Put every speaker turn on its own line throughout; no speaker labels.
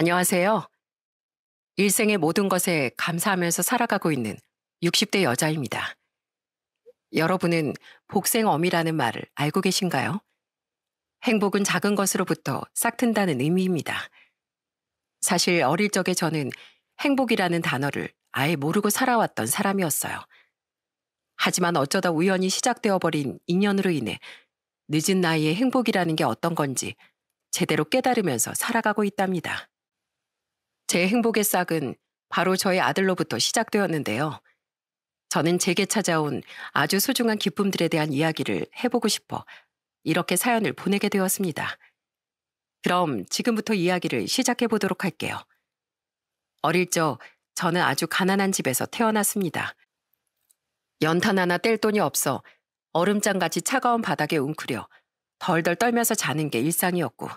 안녕하세요. 일생의 모든 것에 감사하면서 살아가고 있는 60대 여자입니다. 여러분은 복생엄이라는 말을 알고 계신가요? 행복은 작은 것으로부터 싹튼다는 의미입니다. 사실 어릴 적에 저는 행복이라는 단어를 아예 모르고 살아왔던 사람이었어요. 하지만 어쩌다 우연히 시작되어 버린 인연으로 인해 늦은 나이에 행복이라는 게 어떤 건지 제대로 깨달으면서 살아가고 있답니다. 제 행복의 싹은 바로 저의 아들로부터 시작되었는데요. 저는 제게 찾아온 아주 소중한 기쁨들에 대한 이야기를 해보고 싶어 이렇게 사연을 보내게 되었습니다. 그럼 지금부터 이야기를 시작해 보도록 할게요. 어릴 적 저는 아주 가난한 집에서 태어났습니다. 연탄 하나 뗄 돈이 없어 얼음장같이 차가운 바닥에 웅크려 덜덜 떨면서 자는 게 일상이었고,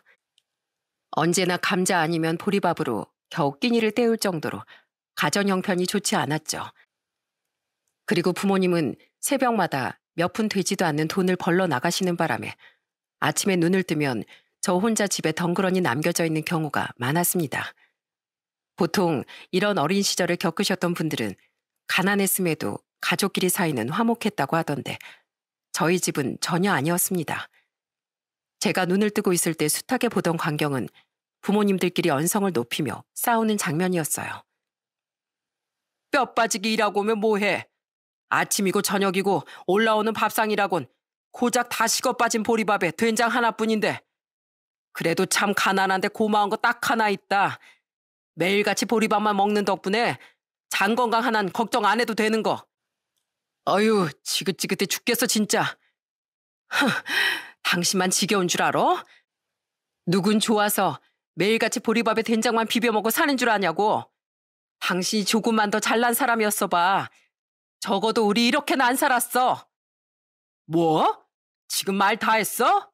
언제나 감자 아니면 보리밥으로 겨우 끼니를 때울 정도로 가정 형편이 좋지 않았죠. 그리고 부모님은 새벽마다 몇 푼 되지도 않는 돈을 벌러 나가시는 바람에 아침에 눈을 뜨면 저 혼자 집에 덩그러니 남겨져 있는 경우가 많았습니다. 보통 이런 어린 시절을 겪으셨던 분들은 가난했음에도 가족끼리 사이는 화목했다고 하던데, 저희 집은 전혀 아니었습니다. 제가 눈을 뜨고 있을 때 숱하게 보던 광경은 부모님들끼리 언성을 높이며 싸우는 장면이었어요. 뼈 빠지기 일하고 오면 뭐해? 아침이고 저녁이고 올라오는 밥상이라곤 고작 다 식어 빠진 보리밥에 된장 하나뿐인데, 그래도 참 가난한데 고마운 거 딱 하나 있다. 매일같이 보리밥만 먹는 덕분에 장 건강 하나는 걱정 안 해도 되는 거. 어휴, 지긋지긋해 죽겠어 진짜. 당신만 지겨운 줄 알아? 누군 좋아서 매일같이 보리밥에 된장만 비벼 먹고 사는 줄 아냐고. 당신이 조금만 더 잘난 사람이었어 봐. 적어도 우리 이렇게는 안 살았어. 뭐? 지금 말 다 했어?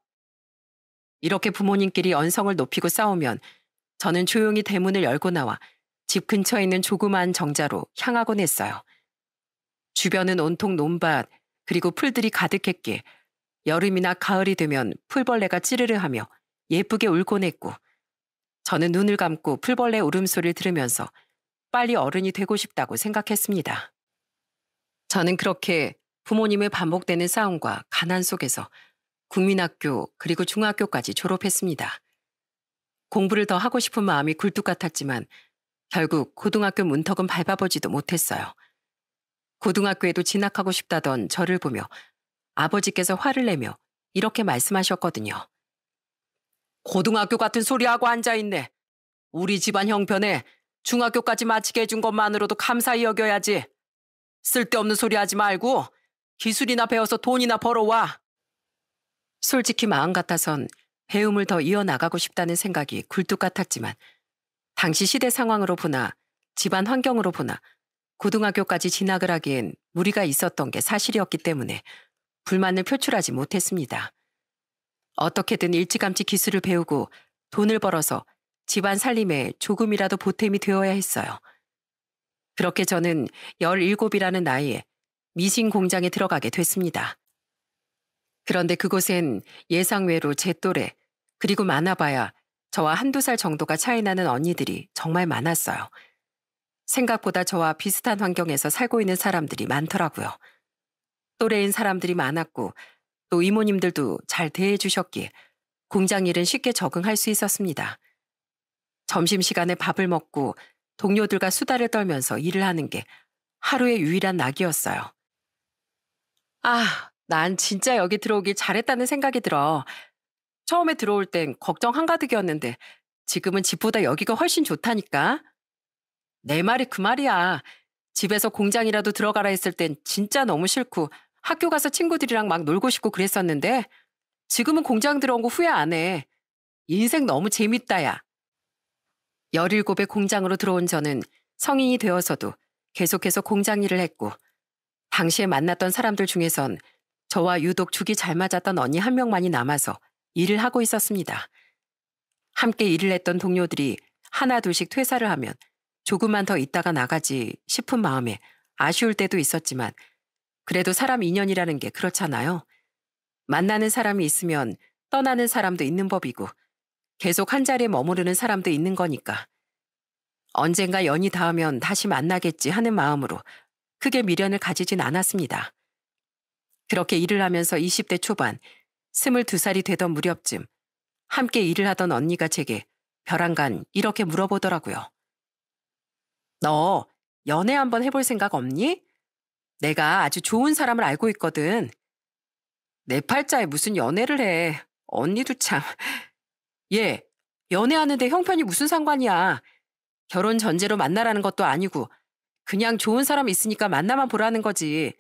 이렇게 부모님끼리 언성을 높이고 싸우면 저는 조용히 대문을 열고 나와 집 근처에 있는 조그마한 정자로 향하곤 했어요. 주변은 온통 논밭 그리고 풀들이 가득했기에 여름이나 가을이 되면 풀벌레가 찌르르하며 예쁘게 울곤 했고, 저는 눈을 감고 풀벌레 울음소리를 들으면서 빨리 어른이 되고 싶다고 생각했습니다. 저는 그렇게 부모님의 반복되는 싸움과 가난 속에서 국민학교 그리고 중학교까지 졸업했습니다. 공부를 더 하고 싶은 마음이 굴뚝 같았지만 결국 고등학교 문턱은 밟아보지도 못했어요. 고등학교에도 진학하고 싶다던 저를 보며 아버지께서 화를 내며 이렇게 말씀하셨거든요. 고등학교 같은 소리하고 앉아있네. 우리 집안 형편에 중학교까지 마치게 해준 것만으로도 감사히 여겨야지. 쓸데없는 소리 하지 말고 기술이나 배워서 돈이나 벌어와. 솔직히 마음 같아선 배움을 더 이어나가고 싶다는 생각이 굴뚝 같았지만, 당시 시대 상황으로 보나 집안 환경으로 보나 고등학교까지 진학을 하기엔 무리가 있었던 게 사실이었기 때문에 불만을 표출하지 못했습니다. 어떻게든 일찌감치 기술을 배우고 돈을 벌어서 집안 살림에 조금이라도 보탬이 되어야 했어요. 그렇게 저는 17이라는 나이에 미신 공장에 들어가게 됐습니다. 그런데 그곳엔 예상외로 제 또래, 그리고 많아봐야 저와 한두 살 정도가 차이 나는 언니들이 정말 많았어요. 생각보다 저와 비슷한 환경에서 살고 있는 사람들이 많더라고요. 또래인 사람들이 많았고 또 이모님들도 잘 대해주셨기에 공장 일은 쉽게 적응할 수 있었습니다. 점심시간에 밥을 먹고 동료들과 수다를 떨면서 일을 하는 게 하루의 유일한 낙이었어요. 아, 난 진짜 여기 들어오길 잘했다는 생각이 들어. 처음에 들어올 땐 걱정 한가득이었는데 지금은 집보다 여기가 훨씬 좋다니까. 내 말이 그 말이야. 집에서 공장이라도 들어가라 했을 땐 진짜 너무 싫고 학교 가서 친구들이랑 막 놀고 싶고 그랬었는데 지금은 공장 들어온 거 후회 안 해. 인생 너무 재밌다, 야. 17에 공장으로 들어온 저는 성인이 되어서도 계속해서 공장 일을 했고, 당시에 만났던 사람들 중에선 저와 유독 죽이 잘 맞았던 언니 한 명만이 남아서 일을 하고 있었습니다. 함께 일을 했던 동료들이 하나 둘씩 퇴사를 하면 조금만 더 있다가 나가지 싶은 마음에 아쉬울 때도 있었지만, 그래도 사람 인연이라는 게 그렇잖아요. 만나는 사람이 있으면 떠나는 사람도 있는 법이고 계속 한 자리에 머무르는 사람도 있는 거니까 언젠가 연이 닿으면 다시 만나겠지 하는 마음으로 크게 미련을 가지진 않았습니다. 그렇게 일을 하면서 20대 초반, 22살이 되던 무렵쯤 함께 일을 하던 언니가 제게 벼랑간 이렇게 물어보더라고요. 너 연애 한번 해볼 생각 없니? 내가 아주 좋은 사람을 알고 있거든. 내 팔자에 무슨 연애를 해. 언니도 참. 얘, 연애하는데 형편이 무슨 상관이야. 결혼 전제로 만나라는 것도 아니고 그냥 좋은 사람 있으니까 만나만 보라는 거지.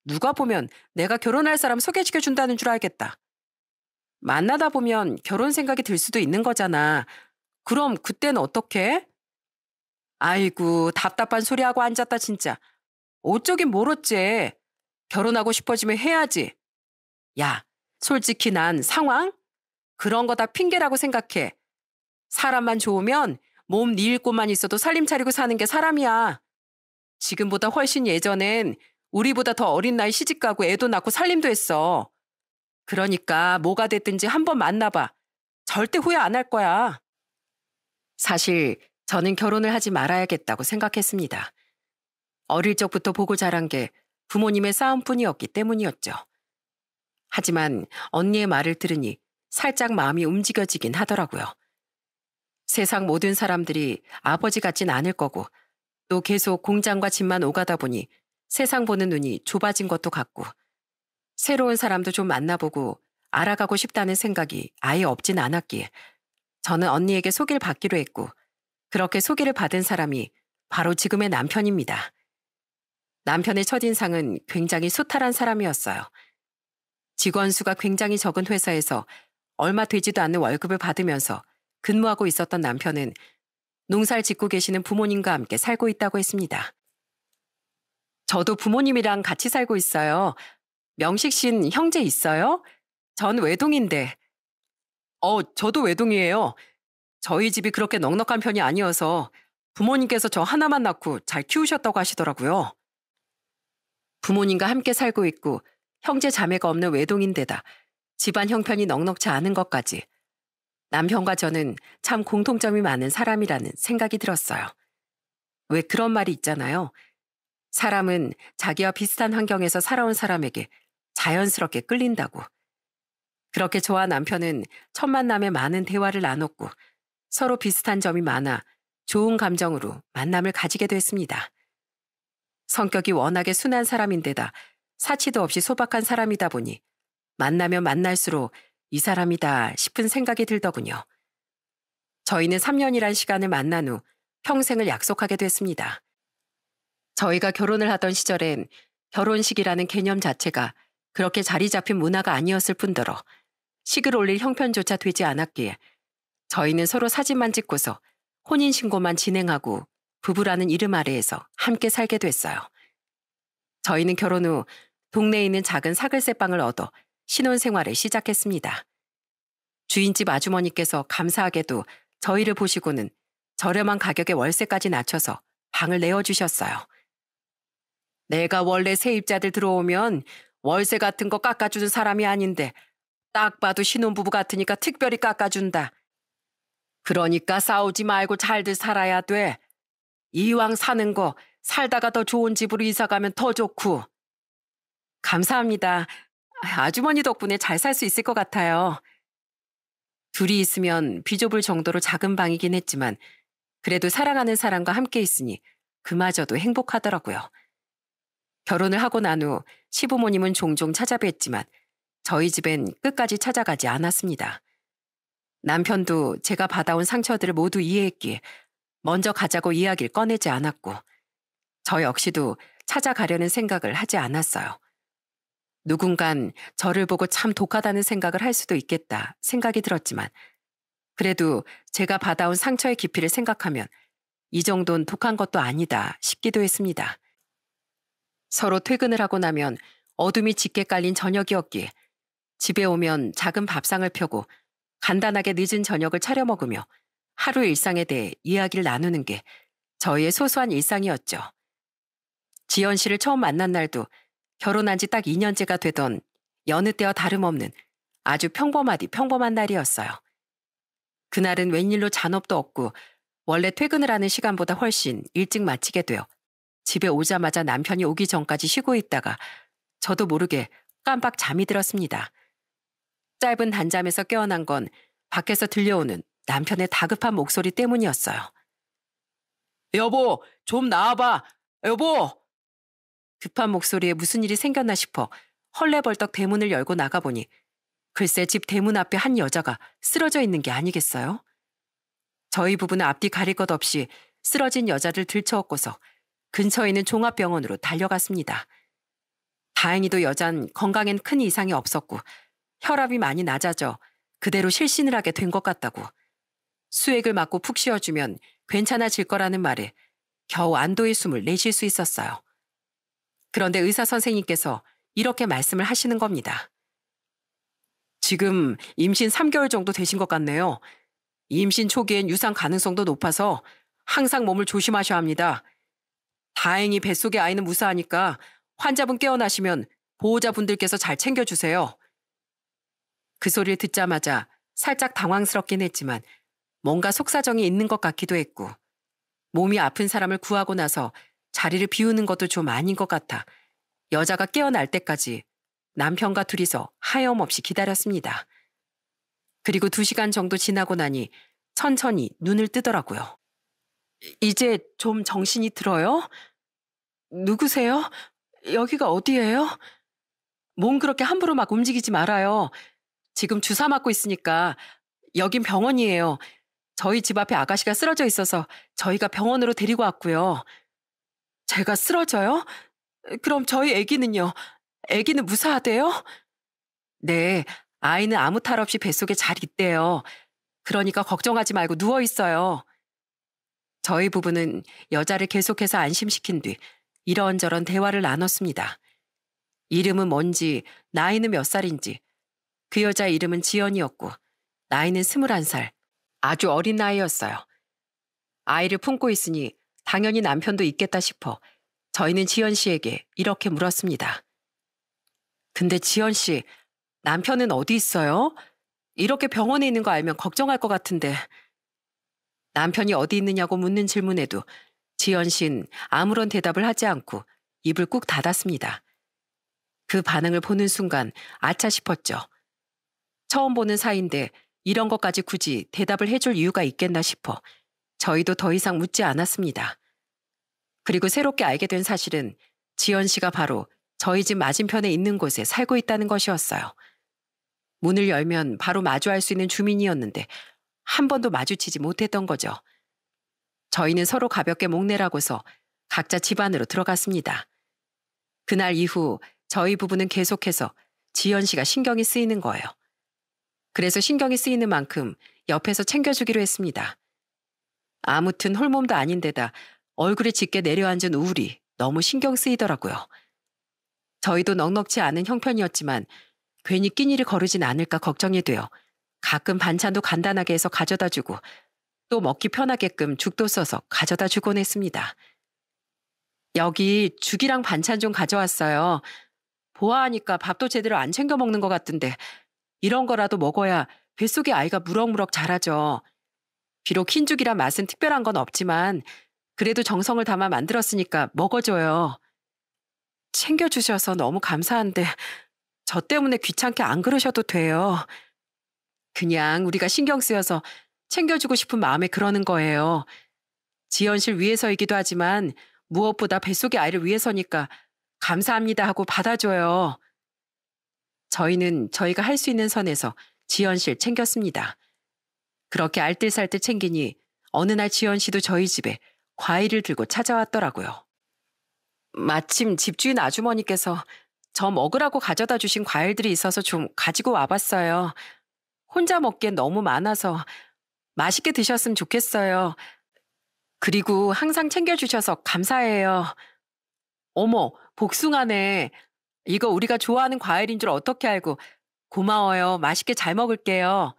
누가 보면 내가 결혼할 사람 소개시켜준다는 줄 알겠다. 만나다 보면 결혼 생각이 들 수도 있는 거잖아. 그럼 그때는 어떡해? 아이고, 답답한 소리하고 앉았다 진짜. 어쩌긴 뭘 어째. 결혼하고 싶어지면 해야지. 야, 솔직히 난 상황? 그런 거 다 핑계라고 생각해. 사람만 좋으면 몸 네 일꼴만 있어도 살림 차리고 사는 게 사람이야. 지금보다 훨씬 예전엔 우리보다 더 어린 나이 시집가고 애도 낳고 살림도 했어. 그러니까 뭐가 됐든지 한번 만나봐. 절대 후회 안 할 거야. 사실 저는 결혼을 하지 말아야겠다고 생각했습니다. 어릴 적부터 보고 자란 게 부모님의 싸움뿐이었기 때문이었죠. 하지만 언니의 말을 들으니 살짝 마음이 움직여지긴 하더라고요. 세상 모든 사람들이 아버지 같진 않을 거고 또 계속 공장과 집만 오가다 보니 세상 보는 눈이 좁아진 것도 같고 새로운 사람도 좀 만나보고 알아가고 싶다는 생각이 아예 없진 않았기에 저는 언니에게 소개를 받기로 했고 그렇게 소개를 받은 사람이 바로 지금의 남편입니다. 남편의 첫인상은 굉장히 소탈한 사람이었어요. 직원 수가 굉장히 적은 회사에서 얼마 되지도 않는 월급을 받으면서 근무하고 있었던 남편은 농사를 짓고 계시는 부모님과 함께 살고 있다고 했습니다. 저도 부모님이랑 같이 살고 있어요. 명식 씨는 형제 있어요? 전 외동인데. 저도 외동이에요. 저희 집이 그렇게 넉넉한 편이 아니어서 부모님께서 저 하나만 낳고 잘 키우셨다고 하시더라고요. 부모님과 함께 살고 있고 형제 자매가 없는 외동인데다 집안 형편이 넉넉지 않은 것까지 남편과 저는 참 공통점이 많은 사람이라는 생각이 들었어요. 왜 그런 말이 있잖아요. 사람은 자기와 비슷한 환경에서 살아온 사람에게 자연스럽게 끌린다고. 그렇게 저와 남편은 첫 만남에 많은 대화를 나눴고 서로 비슷한 점이 많아 좋은 감정으로 만남을 가지게 됐습니다. 성격이 워낙에 순한 사람인데다 사치도 없이 소박한 사람이다 보니 만나면 만날수록 이 사람이다 싶은 생각이 들더군요. 저희는 3년이란 시간을 만난 후 평생을 약속하게 됐습니다. 저희가 결혼을 하던 시절엔 결혼식이라는 개념 자체가 그렇게 자리 잡힌 문화가 아니었을 뿐더러 식을 올릴 형편조차 되지 않았기에 저희는 서로 사진만 찍고서 혼인신고만 진행하고 부부라는 이름 아래에서 함께 살게 됐어요. 저희는 결혼 후 동네에 있는 작은 사글세방을 얻어 신혼생활을 시작했습니다. 주인집 아주머니께서 감사하게도 저희를 보시고는 저렴한 가격에 월세까지 낮춰서 방을 내어주셨어요. 내가 원래 세입자들 들어오면 월세 같은 거 깎아주는 사람이 아닌데 딱 봐도 신혼부부 같으니까 특별히 깎아준다. 그러니까 싸우지 말고 잘들 살아야 돼. 이왕 사는 거 살다가 더 좋은 집으로 이사가면 더 좋고. 감사합니다. 아주머니 덕분에 잘 살 수 있을 것 같아요. 둘이 있으면 비좁을 정도로 작은 방이긴 했지만 그래도 사랑하는 사람과 함께 있으니 그마저도 행복하더라고요. 결혼을 하고 난 후 시부모님은 종종 찾아뵀지만 저희 집엔 끝까지 찾아가지 않았습니다. 남편도 제가 받아온 상처들을 모두 이해했기에 먼저 가자고 이야기를 꺼내지 않았고 저 역시도 찾아가려는 생각을 하지 않았어요. 누군간 저를 보고 참 독하다는 생각을 할 수도 있겠다 생각이 들었지만 그래도 제가 받아온 상처의 깊이를 생각하면 이 정도는 독한 것도 아니다 싶기도 했습니다. 서로 퇴근을 하고 나면 어둠이 짙게 깔린 저녁이었기에 집에 오면 작은 밥상을 펴고 간단하게 늦은 저녁을 차려 먹으며 하루 일상에 대해 이야기를 나누는 게 저희의 소소한 일상이었죠. 지연 씨를 처음 만난 날도 결혼한 지 딱 2년째가 되던 여느 때와 다름없는 아주 평범하디 평범한 날이었어요. 그날은 웬일로 잔업도 없고 원래 퇴근을 하는 시간보다 훨씬 일찍 마치게 되어 집에 오자마자 남편이 오기 전까지 쉬고 있다가 저도 모르게 깜빡 잠이 들었습니다. 짧은 단잠에서 깨어난 건 밖에서 들려오는 남편의 다급한 목소리 때문이었어요. 여보, 좀 나와봐. 여보! 급한 목소리에 무슨 일이 생겼나 싶어 헐레벌떡 대문을 열고 나가보니 글쎄 집 대문 앞에 한 여자가 쓰러져 있는 게 아니겠어요? 저희 부부는 앞뒤 가릴 것 없이 쓰러진 여자를 들쳐업고서 근처에 있는 종합병원으로 달려갔습니다. 다행히도 여잔 건강엔 큰 이상이 없었고 혈압이 많이 낮아져 그대로 실신을 하게 된 것 같다고 수액을 맞고 푹 쉬어주면 괜찮아질 거라는 말에 겨우 안도의 숨을 내쉴 수 있었어요. 그런데 의사 선생님께서 이렇게 말씀을 하시는 겁니다. 지금 임신 3개월 정도 되신 것 같네요. 임신 초기엔 유산 가능성도 높아서 항상 몸을 조심하셔야 합니다. 다행히 뱃속의 아이는 무사하니까 환자분 깨어나시면 보호자분들께서 잘 챙겨주세요. 그 소리를 듣자마자 살짝 당황스럽긴 했지만 뭔가 속사정이 있는 것 같기도 했고 몸이 아픈 사람을 구하고 나서 자리를 비우는 것도 좀 아닌 것 같아 여자가 깨어날 때까지 남편과 둘이서 하염없이 기다렸습니다. 그리고 2시간 정도 지나고 나니 천천히 눈을 뜨더라고요. 이제 좀 정신이 들어요? 누구세요? 여기가 어디예요? 몸 그렇게 함부로 막 움직이지 말아요. 지금 주사 맞고 있으니까 여긴 병원이에요. 저희 집 앞에 아가씨가 쓰러져 있어서 저희가 병원으로 데리고 왔고요. 제가 쓰러져요? 그럼 저희 아기는요? 아기는 무사하대요? 네, 아이는 아무 탈 없이 뱃속에 잘 있대요. 그러니까 걱정하지 말고 누워 있어요. 저희 부부는 여자를 계속해서 안심시킨 뒤 이런저런 대화를 나눴습니다. 이름은 뭔지, 나이는 몇 살인지, 그 여자 이름은 지연이었고 나이는 21살, 아주 어린 나이였어요. 아이를 품고 있으니 당연히 남편도 있겠다 싶어 저희는 지연 씨에게 이렇게 물었습니다. 근데 지연 씨, 남편은 어디 있어요? 이렇게 병원에 있는 거 알면 걱정할 것 같은데. 남편이 어디 있느냐고 묻는 질문에도 지연 씨는 아무런 대답을 하지 않고 입을 꾹 닫았습니다. 그 반응을 보는 순간 아차 싶었죠. 처음 보는 사이인데 이런 것까지 굳이 대답을 해줄 이유가 있겠나 싶어 저희도 더 이상 묻지 않았습니다. 그리고 새롭게 알게 된 사실은 지연 씨가 바로 저희 집 맞은편에 있는 곳에 살고 있다는 것이었어요. 문을 열면 바로 마주할 수 있는 주민이었는데 한 번도 마주치지 못했던 거죠. 저희는 서로 가볍게 목내라고서 각자 집 안으로 들어갔습니다. 그날 이후 저희 부부는 계속해서 지연 씨가 신경이 쓰이는 거예요. 그래서 신경이 쓰이는 만큼 옆에서 챙겨주기로 했습니다. 아무튼 홀몸도 아닌데다 얼굴에 짙게 내려앉은 우울이 너무 신경 쓰이더라고요. 저희도 넉넉지 않은 형편이었지만 괜히 끼니를 거르진 않을까 걱정이 되어 가끔 반찬도 간단하게 해서 가져다 주고 또 먹기 편하게끔 죽도 써서 가져다 주곤 했습니다. 여기 죽이랑 반찬 좀 가져왔어요. 보아하니까 밥도 제대로 안 챙겨 먹는 것 같은데 이런 거라도 먹어야 뱃속의 아이가 무럭무럭 자라죠. 비록 흰죽이라 맛은 특별한 건 없지만 그래도 정성을 담아 만들었으니까 먹어줘요. 챙겨주셔서 너무 감사한데 저 때문에 귀찮게 안 그러셔도 돼요. 그냥 우리가 신경 쓰여서 챙겨주고 싶은 마음에 그러는 거예요. 지연실 위해서이기도 하지만 무엇보다 뱃속의 아이를 위해서니까 감사합니다 하고 받아줘요. 저희는 저희가 할 수 있는 선에서 지연실 챙겼습니다. 그렇게 알뜰살뜰 챙기니 어느 날 지연 씨도 저희 집에 과일을 들고 찾아왔더라고요. 마침 집주인 아주머니께서 저 먹으라고 가져다 주신 과일들이 있어서 좀 가지고 와봤어요. 혼자 먹기엔 너무 많아서 맛있게 드셨으면 좋겠어요. 그리고 항상 챙겨주셔서 감사해요. 어머, 복숭아네. 이거 우리가 좋아하는 과일인 줄 어떻게 알고. 고마워요. 맛있게 잘 먹을게요.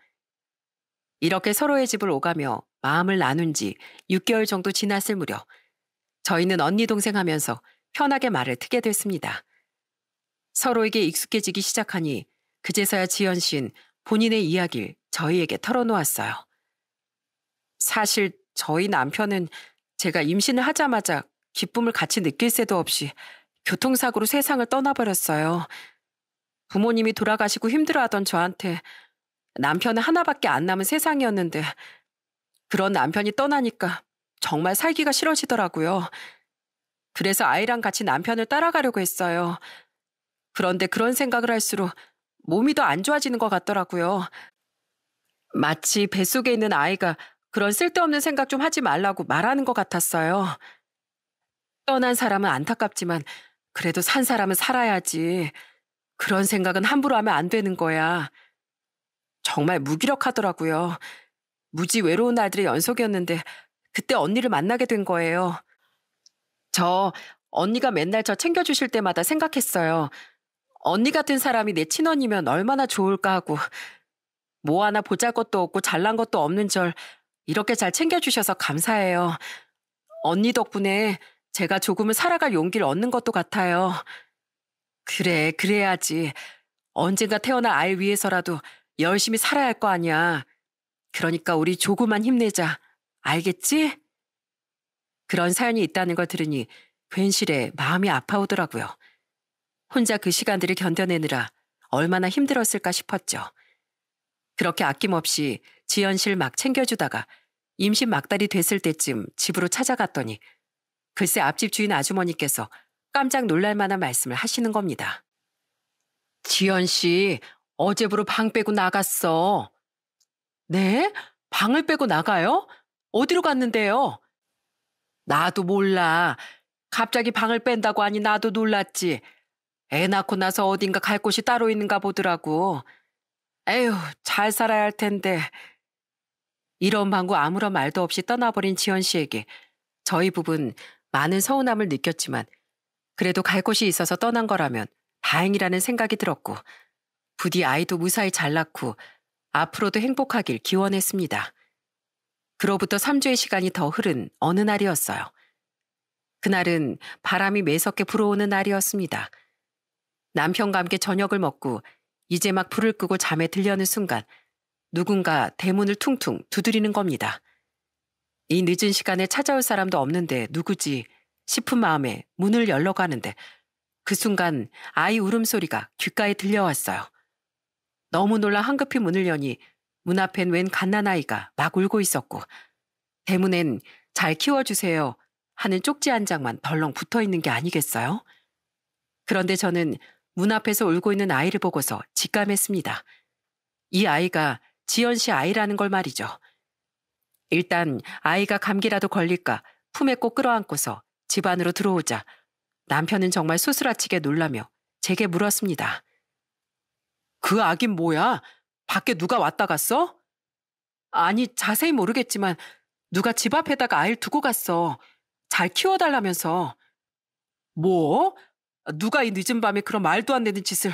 이렇게 서로의 집을 오가며 마음을 나눈 지 6개월 정도 지났을 무렵 저희는 언니 동생 하면서 편하게 말을 트게 됐습니다. 서로에게 익숙해지기 시작하니 그제서야 지연 씨는 본인의 이야기를 저희에게 털어놓았어요. 사실 저희 남편은 제가 임신을 하자마자 기쁨을 같이 느낄 새도 없이 교통사고로 세상을 떠나버렸어요. 부모님이 돌아가시고 힘들어하던 저한테 남편은 하나밖에 안 남은 세상이었는데 그런 남편이 떠나니까 정말 살기가 싫어지더라고요. 그래서 아이랑 같이 남편을 따라가려고 했어요. 그런데 그런 생각을 할수록 몸이 더 안 좋아지는 것 같더라고요. 마치 뱃속에 있는 아이가 그런 쓸데없는 생각 좀 하지 말라고 말하는 것 같았어요. 떠난 사람은 안타깝지만 그래도 산 사람은 살아야지. 그런 생각은 함부로 하면 안 되는 거야. 정말 무기력하더라고요. 무지 외로운 날들의 연속이었는데 그때 언니를 만나게 된 거예요. 저 언니가 맨날 저 챙겨주실 때마다 생각했어요. 언니 같은 사람이 내 친언니면 얼마나 좋을까 하고 뭐 하나 보잘것도 없고 잘난 것도 없는 절 이렇게 잘 챙겨주셔서 감사해요. 언니 덕분에 제가 조금은 살아갈 용기를 얻는 것도 같아요. 그래, 그래야지. 언젠가 태어날 아이 위해서라도 열심히 살아야 할 거 아니야. 그러니까 우리 조금만 힘내자. 알겠지? 그런 사연이 있다는 걸 들으니 괜시레 마음이 아파오더라고요. 혼자 그 시간들을 견뎌내느라 얼마나 힘들었을까 싶었죠. 그렇게 아낌없이 지연실 막 챙겨주다가 임신 막달이 됐을 때쯤 집으로 찾아갔더니 글쎄 앞집 주인 아주머니께서 깜짝 놀랄 만한 말씀을 하시는 겁니다. 지연 씨, 어제부로 방 빼고 나갔어. 네? 방을 빼고 나가요? 어디로 갔는데요? 나도 몰라. 갑자기 방을 뺀다고 하니 나도 놀랐지. 애 낳고 나서 어딘가 갈 곳이 따로 있는가 보더라고. 에휴, 잘 살아야 할 텐데. 이런 방구 아무런 말도 없이 떠나버린 지연 씨에게 저희 부부는 많은 서운함을 느꼈지만 그래도 갈 곳이 있어서 떠난 거라면 다행이라는 생각이 들었고 부디 아이도 무사히 잘 낳고 앞으로도 행복하길 기원했습니다. 그로부터 3주의 시간이 더 흐른 어느 날이었어요. 그날은 바람이 매섭게 불어오는 날이었습니다. 남편과 함께 저녁을 먹고 이제 막 불을 끄고 잠에 들려는 순간 누군가 대문을 퉁퉁 두드리는 겁니다. 이 늦은 시간에 찾아올 사람도 없는데 누구지 싶은 마음에 문을 열러 가는데 그 순간 아이 울음소리가 귓가에 들려왔어요. 너무 놀라 황급히 문을 여니 문 앞엔 웬 갓난아이가 막 울고 있었고 대문엔 잘 키워주세요 하는 쪽지 한 장만 덜렁 붙어 있는 게 아니겠어요? 그런데 저는 문 앞에서 울고 있는 아이를 보고서 직감했습니다. 이 아이가 지연 씨 아이라는 걸 말이죠. 일단 아이가 감기라도 걸릴까 품에 꼭 끌어안고서 집 안으로 들어오자 남편은 정말 소스라치게 놀라며 제게 물었습니다. 그 아긴 뭐야? 밖에 누가 왔다 갔어? 아니, 자세히 모르겠지만 누가 집 앞에다가 아이를 두고 갔어. 잘 키워달라면서. 뭐? 누가 이 늦은 밤에 그런 말도 안 되는 짓을.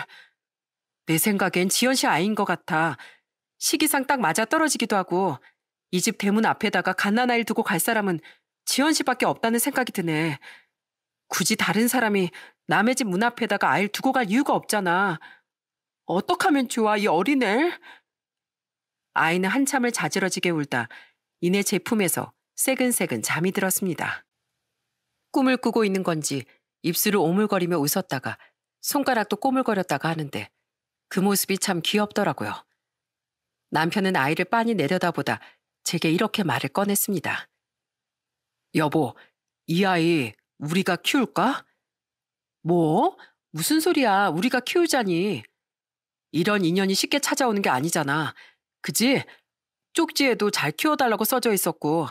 내 생각엔 지연 씨 아이인 것 같아. 시기상 딱 맞아 떨어지기도 하고 이 집 대문 앞에다가 갓난아이를 두고 갈 사람은 지연 씨밖에 없다는 생각이 드네. 굳이 다른 사람이 남의 집 문 앞에다가 아이를 두고 갈 이유가 없잖아. 어떡하면 좋아, 이 어린애를? 아이는 한참을 자지러지게 울다 이내 제 품에서 새근새근 잠이 들었습니다. 꿈을 꾸고 있는 건지 입술을 오물거리며 웃었다가 손가락도 꼬물거렸다가 하는데 그 모습이 참 귀엽더라고요. 남편은 아이를 빤히 내려다보다 제게 이렇게 말을 꺼냈습니다. 여보, 이 아이 우리가 키울까? 뭐? 무슨 소리야, 우리가 키우자니. 이런 인연이 쉽게 찾아오는 게 아니잖아. 그지? 쪽지에도 잘 키워달라고 써져 있었고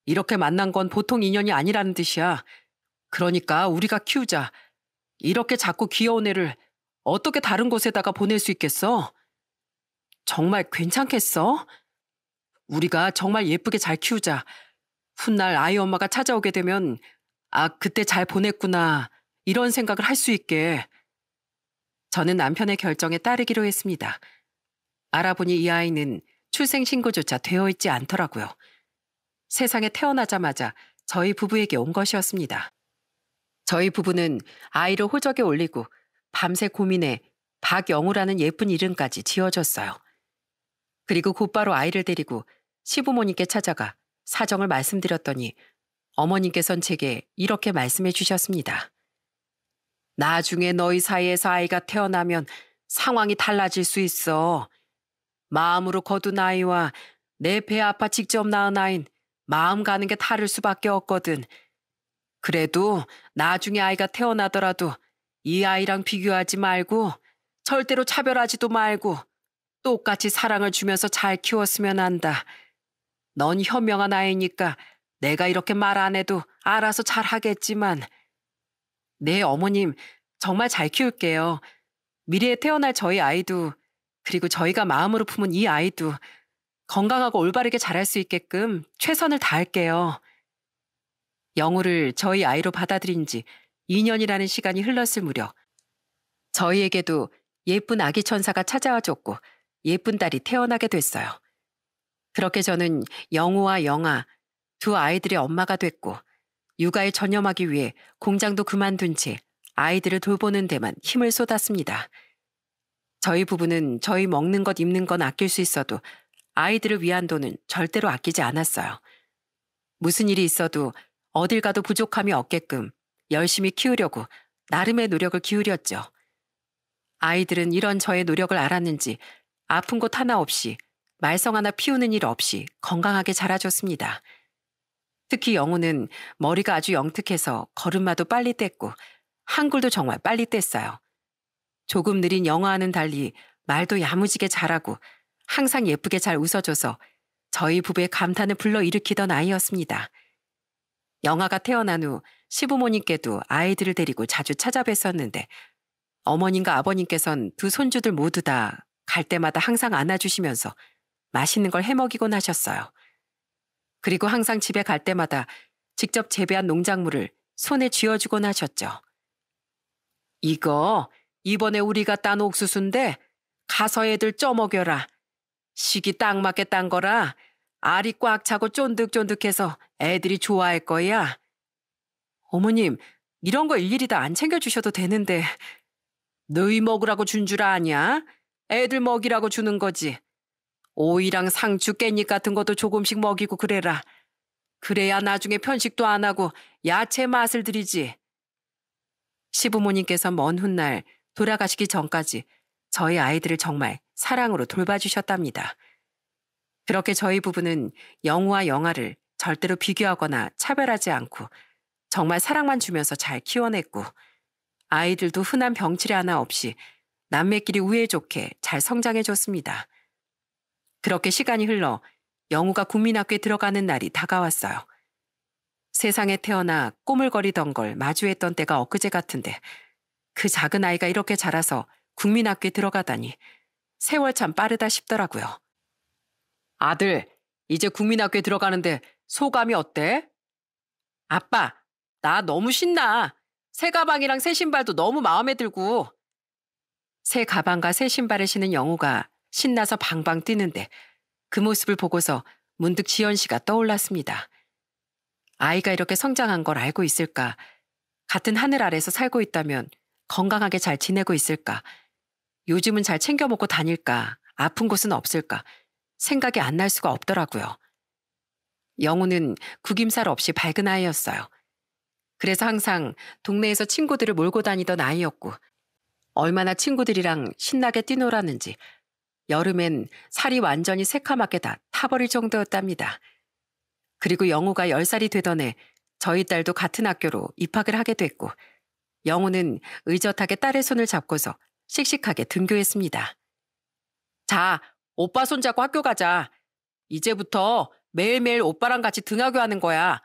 이렇게 만난 건 보통 인연이 아니라는 뜻이야. 그러니까 우리가 키우자. 이렇게 작고 귀여운 애를 어떻게 다른 곳에다가 보낼 수 있겠어? 정말 괜찮겠어? 우리가 정말 예쁘게 잘 키우자. 훗날 아이 엄마가 찾아오게 되면 아, 그때 잘 보냈구나 이런 생각을 할 수 있게. 저는 남편의 결정에 따르기로 했습니다. 알아보니 이 아이는 출생신고조차 되어 있지 않더라고요. 세상에 태어나자마자 저희 부부에게 온 것이었습니다. 저희 부부는 아이를 호적에 올리고 밤새 고민해 박영우라는 예쁜 이름까지 지어줬어요. 그리고 곧바로 아이를 데리고 시부모님께 찾아가 사정을 말씀드렸더니 어머님께선 제게 이렇게 말씀해 주셨습니다. 나중에 너희 사이에서 아이가 태어나면 상황이 달라질 수 있어. 마음으로 거둔 아이와 내 배 아파 직접 낳은 아인 마음 가는 게 다를 수밖에 없거든. 그래도 나중에 아이가 태어나더라도 이 아이랑 비교하지 말고 절대로 차별하지도 말고 똑같이 사랑을 주면서 잘 키웠으면 한다. 넌 현명한 아이니까 내가 이렇게 말 안 해도 알아서 잘 하겠지만. 네, 어머님, 정말 잘 키울게요. 미래에 태어날 저희 아이도, 그리고 저희가 마음으로 품은 이 아이도 건강하고 올바르게 자랄 수 있게끔 최선을 다할게요. 영우를 저희 아이로 받아들인 지 2년이라는 시간이 흘렀을 무렵 저희에게도 예쁜 아기 천사가 찾아와 줬고 예쁜 딸이 태어나게 됐어요. 그렇게 저는 영우와 영아 두 아이들의 엄마가 됐고 육아에 전념하기 위해 공장도 그만둔 채 아이들을 돌보는 데만 힘을 쏟았습니다. 저희 부부는 저희 먹는 것 입는 건 아낄 수 있어도 아이들을 위한 돈은 절대로 아끼지 않았어요. 무슨 일이 있어도 어딜 가도 부족함이 없게끔 열심히 키우려고 나름의 노력을 기울였죠. 아이들은 이런 저의 노력을 알았는지 아픈 곳 하나 없이 말썽 하나 피우는 일 없이 건강하게 자라줬습니다. 특히 영우는 머리가 아주 영특해서 걸음마도 빨리 뗐고 한글도 정말 빨리 뗐어요. 조금 느린 영아와는 달리 말도 야무지게 잘하고 항상 예쁘게 잘 웃어줘서 저희 부부의 감탄을 불러일으키던 아이였습니다. 영아가 태어난 후 시부모님께도 아이들을 데리고 자주 찾아뵀었는데 어머님과 아버님께선 두 손주들 모두 다 갈 때마다 항상 안아주시면서 맛있는 걸 해먹이곤 하셨어요. 그리고 항상 집에 갈 때마다 직접 재배한 농작물을 손에 쥐어주곤 하셨죠. 이거 이번에 우리가 딴 옥수수인데 가서 애들 쪄먹여라. 시기 딱 맞게 딴 거라 알이 꽉 차고 쫀득쫀득해서 애들이 좋아할 거야. 어머님, 이런 거 일일이 다 안 챙겨주셔도 되는데 너희 먹으라고 준 줄 아냐? 애들 먹이라고 주는 거지. 오이랑 상추, 깻잎 같은 것도 조금씩 먹이고 그래라. 그래야 나중에 편식도 안 하고 야채 맛을 들이지. 시부모님께서 먼 훗날 돌아가시기 전까지 저희 아이들을 정말 사랑으로 돌봐주셨답니다. 그렇게 저희 부부는 영우와 영아를 절대로 비교하거나 차별하지 않고 정말 사랑만 주면서 잘 키워냈고 아이들도 흔한 병치레 하나 없이 남매끼리 우애 좋게 잘 성장해줬습니다. 그렇게 시간이 흘러 영우가 국민학교에 들어가는 날이 다가왔어요. 세상에 태어나 꼬물거리던 걸 마주했던 때가 엊그제 같은데 그 작은 아이가 이렇게 자라서 국민학교에 들어가다니 세월 참 빠르다 싶더라고요. 아들, 이제 국민학교에 들어가는데 소감이 어때? 아빠, 나 너무 신나. 새 가방이랑 새 신발도 너무 마음에 들고. 새 가방과 새 신발을 신은 영우가 신나서 방방 뛰는데 그 모습을 보고서 문득 지연 씨가 떠올랐습니다. 아이가 이렇게 성장한 걸 알고 있을까? 같은 하늘 아래서 살고 있다면 건강하게 잘 지내고 있을까? 요즘은 잘 챙겨 먹고 다닐까? 아픈 곳은 없을까? 생각이 안 날 수가 없더라고요. 영우는 구김살 없이 밝은 아이였어요. 그래서 항상 동네에서 친구들을 몰고 다니던 아이였고 얼마나 친구들이랑 신나게 뛰놀았는지 여름엔 살이 완전히 새카맣게 다 타버릴 정도였답니다. 그리고 영우가 10살이 되던 해 저희 딸도 같은 학교로 입학을 하게 됐고 영우는 의젓하게 딸의 손을 잡고서 씩씩하게 등교했습니다. 자, 오빠 손잡고 학교 가자. 이제부터 매일매일 오빠랑 같이 등하교 하는 거야.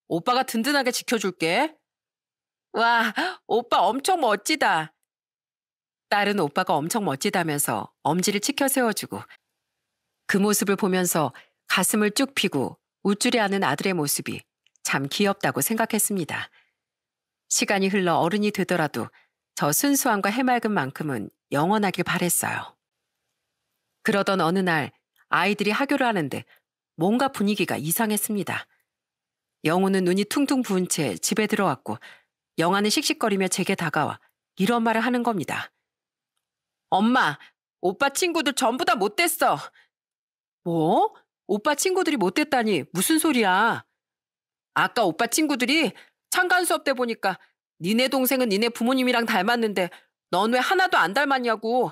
오빠가 든든하게 지켜줄게. 와, 오빠 엄청 멋지다. 딸은 오빠가 엄청 멋지다면서 엄지를 치켜 세워주고 그 모습을 보면서 가슴을 쭉 펴고 우쭐해하는 아들의 모습이 참 귀엽다고 생각했습니다. 시간이 흘러 어른이 되더라도 저 순수함과 해맑은 만큼은 영원하길 바랬어요. 그러던 어느 날 아이들이 하교를 하는데 뭔가 분위기가 이상했습니다. 영우는 눈이 퉁퉁 부은 채 집에 들어왔고 영아는 씩씩거리며 제게 다가와 이런 말을 하는 겁니다. 엄마, 오빠 친구들 전부 다 못됐어. 뭐? 오빠 친구들이 못됐다니 무슨 소리야? 아까 오빠 친구들이 창간 수업 때 보니까 니네 동생은 니네 부모님이랑 닮았는데 넌 왜 하나도 안 닮았냐고.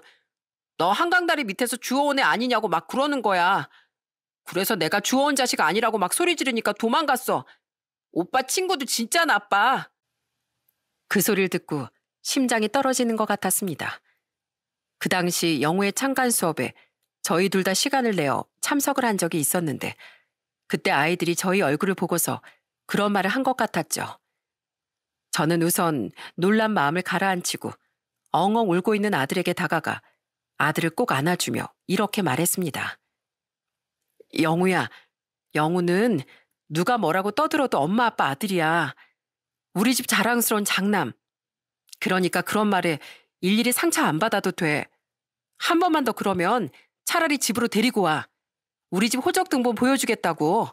너 한강다리 밑에서 주워온 애 아니냐고 막 그러는 거야. 그래서 내가 주워온 자식 아니라고 막 소리 지르니까 도망갔어. 오빠 친구도 진짜 나빠. 그 소리를 듣고 심장이 떨어지는 것 같았습니다. 그 당시 영우의 창간 수업에 저희 둘 다 시간을 내어 참석을 한 적이 있었는데 그때 아이들이 저희 얼굴을 보고서 그런 말을 한 것 같았죠. 저는 우선 놀란 마음을 가라앉히고 엉엉 울고 있는 아들에게 다가가 아들을 꼭 안아주며 이렇게 말했습니다. 영우야, 영우는 누가 뭐라고 떠들어도 엄마 아빠 아들이야. 우리 집 자랑스러운 장남. 그러니까 그런 말에 일일이 상처 안 받아도 돼. 한 번만 더 그러면 차라리 집으로 데리고 와. 우리 집 호적등본 보여주겠다고.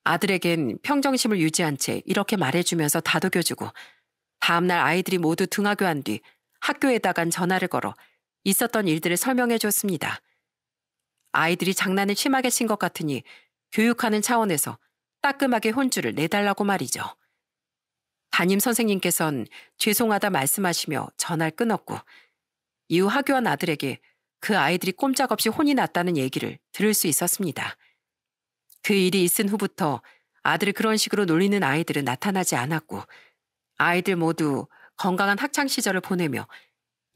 아들에겐 평정심을 유지한 채 이렇게 말해주면서 다독여주고 다음날 아이들이 모두 등하교한 뒤 학교에다간 전화를 걸어 있었던 일들을 설명해줬습니다. 아이들이 장난을 심하게 친 것 같으니 교육하는 차원에서 따끔하게 혼주를 내달라고 말이죠. 담임 선생님께선 죄송하다 말씀하시며 전화를 끊었고 이후 하교한 아들에게 그 아이들이 꼼짝없이 혼이 났다는 얘기를 들을 수 있었습니다. 그 일이 있은 후부터 아들을 그런 식으로 놀리는 아이들은 나타나지 않았고 아이들 모두 건강한 학창시절을 보내며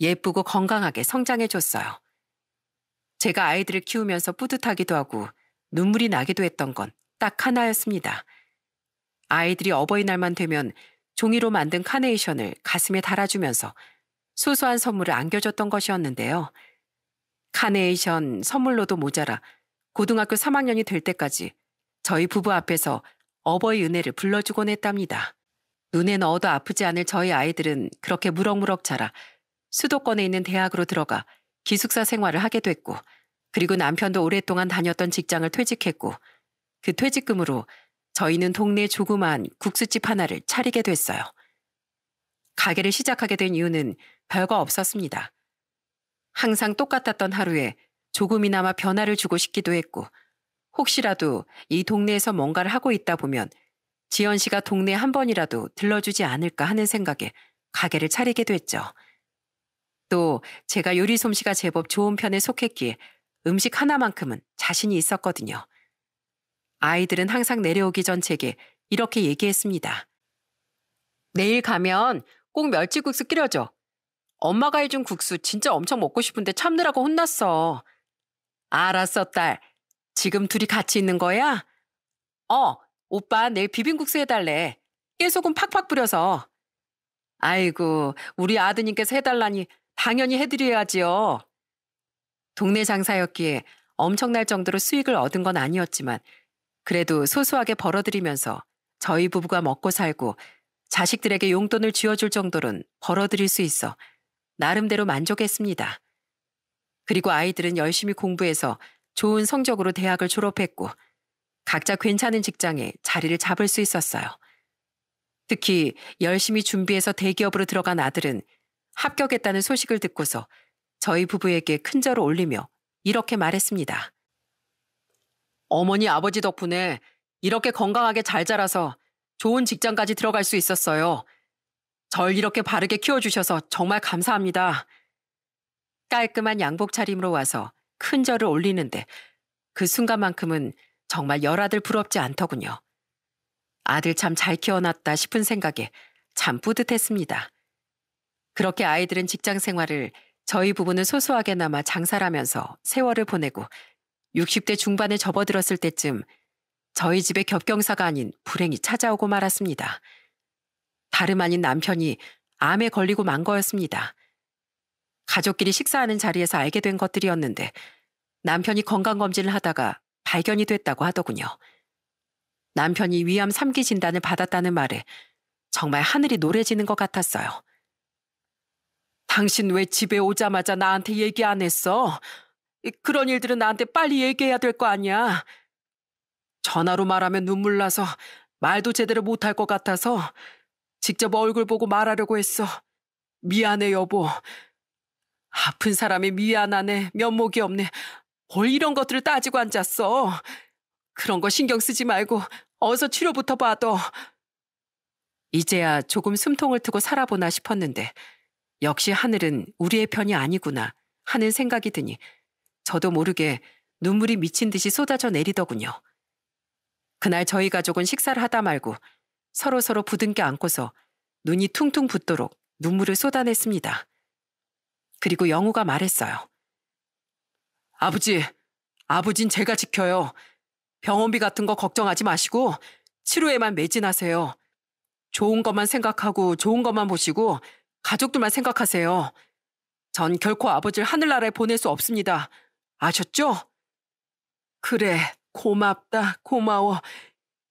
예쁘고 건강하게 성장해줬어요. 제가 아이들을 키우면서 뿌듯하기도 하고 눈물이 나기도 했던 건 딱 하나였습니다. 아이들이 어버이날만 되면 종이로 만든 카네이션을 가슴에 달아주면서 소소한 선물을 안겨줬던 것이었는데요. 카네이션 선물로도 모자라 고등학교 3학년이 될 때까지 저희 부부 앞에서 어버이 은혜를 불러주곤 했답니다. 눈에 넣어도 아프지 않을 저희 아이들은 그렇게 무럭무럭 자라 수도권에 있는 대학으로 들어가 기숙사 생활을 하게 됐고 그리고 남편도 오랫동안 다녔던 직장을 퇴직했고 그 퇴직금으로 저희는 동네 조그마한 국수집 하나를 차리게 됐어요. 가게를 시작하게 된 이유는 별거 없었습니다. 항상 똑같았던 하루에 조금이나마 변화를 주고 싶기도 했고 혹시라도 이 동네에서 뭔가를 하고 있다 보면 지연 씨가 동네에 한 번이라도 들러주지 않을까 하는 생각에 가게를 차리게 됐죠. 또 제가 요리 솜씨가 제법 좋은 편에 속했기에 음식 하나만큼은 자신이 있었거든요. 아이들은 항상 내려오기 전 제게 이렇게 얘기했습니다. 내일 가면 꼭 멸치국수 끓여줘. 엄마가 해준 국수 진짜 엄청 먹고 싶은데 참느라고 혼났어. 알았어, 딸. 지금 둘이 같이 있는 거야? 오빠 내일 비빔국수 해달래. 깨소금 팍팍 뿌려서. 아이고, 우리 아드님께서 해달라니 당연히 해드려야지요. 동네 장사였기에 엄청날 정도로 수익을 얻은 건 아니었지만 그래도 소소하게 벌어들이면서 저희 부부가 먹고 살고 자식들에게 용돈을 쥐어줄 정도는 벌어들일 수 있어 나름대로 만족했습니다. 그리고 아이들은 열심히 공부해서 좋은 성적으로 대학을 졸업했고 각자 괜찮은 직장에 자리를 잡을 수 있었어요. 특히 열심히 준비해서 대기업으로 들어간 아들은 합격했다는 소식을 듣고서 저희 부부에게 큰 절을 올리며 이렇게 말했습니다. 어머니 아버지 덕분에 이렇게 건강하게 잘 자라서 좋은 직장까지 들어갈 수 있었어요. 절 이렇게 바르게 키워주셔서 정말 감사합니다. 깔끔한 양복 차림으로 와서 큰 절을 올리는데 그 순간만큼은 정말 열아들 부럽지 않더군요. 아들 참 잘 키워놨다 싶은 생각에 참 뿌듯했습니다. 그렇게 아이들은 직장 생활을 저희 부부는 소소하게나마 장사를 하면서 세월을 보내고 60대 중반에 접어들었을 때쯤 저희 집에 겹경사가 아닌 불행이 찾아오고 말았습니다. 다름 아닌 남편이 암에 걸리고 만 거였습니다. 가족끼리 식사하는 자리에서 알게 된 것들이었는데 남편이 건강검진을 하다가 발견이 됐다고 하더군요. 남편이 위암 3기 진단을 받았다는 말에 정말 하늘이 노래지는 것 같았어요. 당신 왜 집에 오자마자 나한테 얘기 안 했어? 그런 일들은 나한테 빨리 얘기해야 될 거 아니야. 전화로 말하면 눈물 나서 말도 제대로 못할 것 같아서 직접 얼굴 보고 말하려고 했어. 미안해 여보. 아픈 사람이 미안하네. 면목이 없네. 뭘 이런 것들을 따지고 앉았어. 그런 거 신경 쓰지 말고 어서 치료부터 받아. 이제야 조금 숨통을 트고 살아보나 싶었는데 역시 하늘은 우리의 편이 아니구나 하는 생각이 드니 저도 모르게 눈물이 미친 듯이 쏟아져 내리더군요. 그날 저희 가족은 식사를 하다 말고 서로서로 부둥켜 안고서 눈이 퉁퉁 붓도록 눈물을 쏟아냈습니다. 그리고 영우가 말했어요. 아버진 제가 지켜요. 병원비 같은 거 걱정하지 마시고 치료에만 매진하세요. 좋은 것만 생각하고 좋은 것만 보시고 가족들만 생각하세요. 전 결코 아버지를 하늘나라에 보낼 수 없습니다. 아셨죠? 그래, 고맙다, 고마워.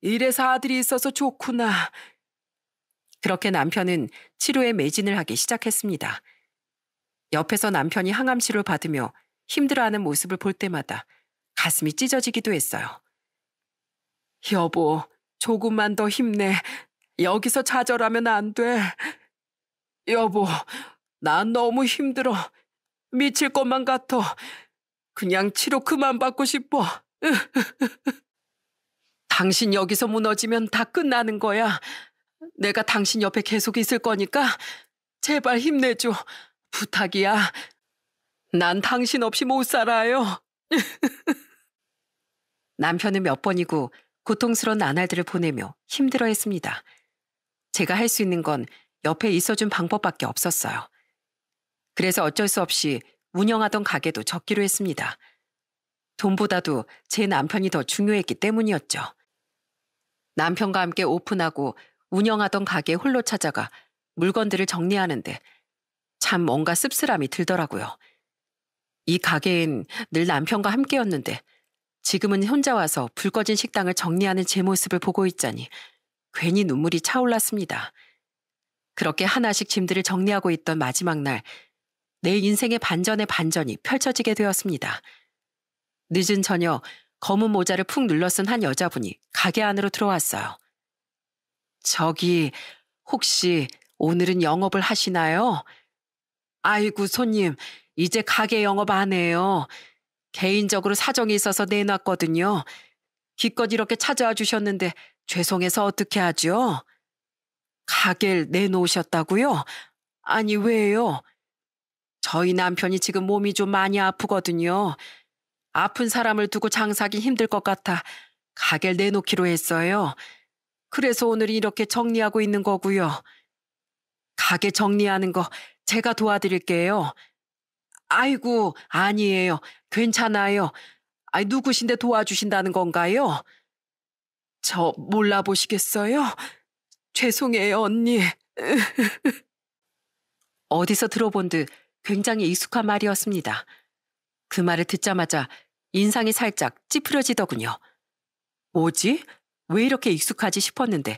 이래서 아들이 있어서 좋구나. 그렇게 남편은 치료에 매진을 하기 시작했습니다. 옆에서 남편이 항암 치료를 받으며 힘들어하는 모습을 볼 때마다 가슴이 찢어지기도 했어요. 여보, 조금만 더 힘내. 여기서 좌절하면 안 돼. 여보, 난 너무 힘들어. 미칠 것만 같아. 그냥 치료 그만 받고 싶어. 당신 여기서 무너지면 다 끝나는 거야. 내가 당신 옆에 계속 있을 거니까 제발 힘내줘. 부탁이야. 난 당신 없이 못 살아요. 남편은 몇 번이고 고통스러운 나날들을 보내며 힘들어했습니다. 제가 할 수 있는 건 옆에 있어준 방법밖에 없었어요. 그래서 어쩔 수 없이 운영하던 가게도 접기로 했습니다. 돈보다도 제 남편이 더 중요했기 때문이었죠. 남편과 함께 오픈하고 운영하던 가게에 홀로 찾아가 물건들을 정리하는데 참 뭔가 씁쓸함이 들더라고요. 이 가게엔 늘 남편과 함께였는데 지금은 혼자 와서 불 꺼진 식당을 정리하는 제 모습을 보고 있자니 괜히 눈물이 차올랐습니다. 그렇게 하나씩 짐들을 정리하고 있던 마지막 날, 내 인생의 반전의 반전이 펼쳐지게 되었습니다. 늦은 저녁 검은 모자를 푹 눌러쓴 한 여자분이 가게 안으로 들어왔어요. 저기 혹시 오늘은 영업을 하시나요? 아이고 손님, 이제 가게 영업 안 해요. 개인적으로 사정이 있어서 내놨거든요. 기껏 이렇게 찾아와 주셨는데 죄송해서 어떻게 하죠? 가게를 내놓으셨다고요? 아니 왜요? 저희 남편이 지금 몸이 좀 많이 아프거든요. 아픈 사람을 두고 장사하기 힘들 것 같아 가게를 내놓기로 했어요. 그래서 오늘 이렇게 정리하고 있는 거고요. 가게 정리하는 거 제가 도와드릴게요. 아이고, 아니에요. 괜찮아요. 아이, 누구신데 도와주신다는 건가요? 저 몰라보시겠어요? 죄송해요, 언니. 어디서 들어본 듯 굉장히 익숙한 말이었습니다. 그 말을 듣자마자 인상이 살짝 찌푸려지더군요. 뭐지? 왜 이렇게 익숙하지 싶었는데